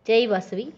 Jai Vasavi.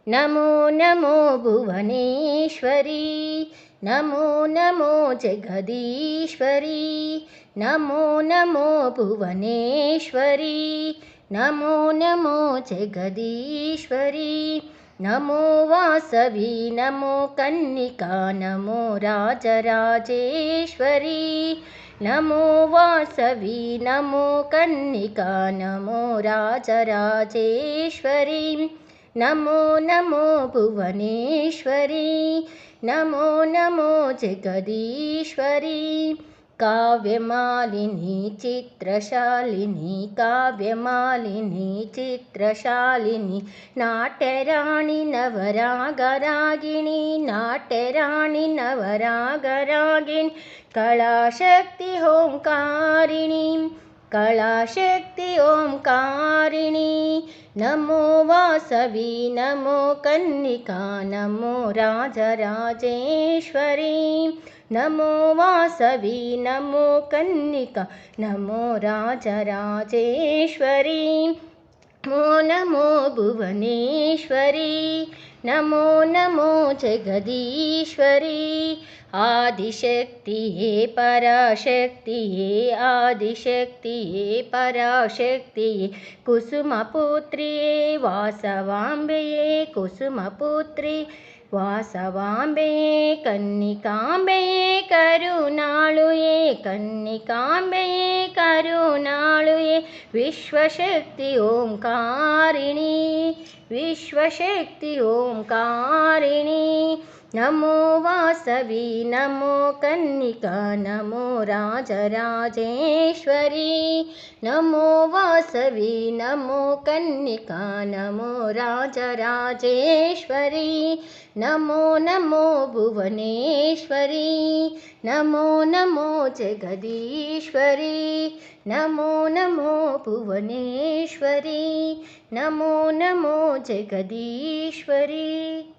Namo Namo Bhuvaneshwari, Namo Namo Jagadishwari, Namo Namo Bhuvaneshwari, Namo Namo Jagadishwari, NaMo Vasavi, NaMo Kanika, NaMo Rajarajeshwari, NaMo Vasavi, NaMo Kanika, NaMo Rajarajeshwari, Namo Namo Bhuvaneshwari, Namo Namo Jagadishwari, काव्यमालिनी चित्रशालिनी, काव्यमालिनी चित्रशालिनी, नाट्यराणि नवरागरागिणी, नाट्यराणि नवरागरागिणी, कलाशक्ति ओंकारिणी, कलाशक्ति ओंकारिणी, NaMo Vasavi, NaMo Kanika, NaMo Rajarajeshwari, NaMo Vasavi, NaMo Kanika, NaMo Rajarajeshwari, Namo Namo Bhuvaneshwari, Namo Namo Jagadishwari, आदिशक्तिये पराशक्तिये, आदिशक्तिये पराशक्तिये, कुसुमपुत्रिये वासवाम्बये, कुसुमपुत्री वासवाम्बये, कन्निकाम्बये करुणालुये, कन्निकाम्बये करुणालुये, विश्वशक्ति ओंकारिणी, विश्वशक्ति ओंकारिणी, NaMo Vasavi, NaMo Kanika, NaMo Rajarajeshwari, NaMo Vasavi, NaMo Kanika, NaMo Rajarajeshwari, Namo Namo Bhuvaneshwari, Namo Namo Jagadishwari, Namo Namo Bhuvaneshwari, Namo Namo Jagadishwari.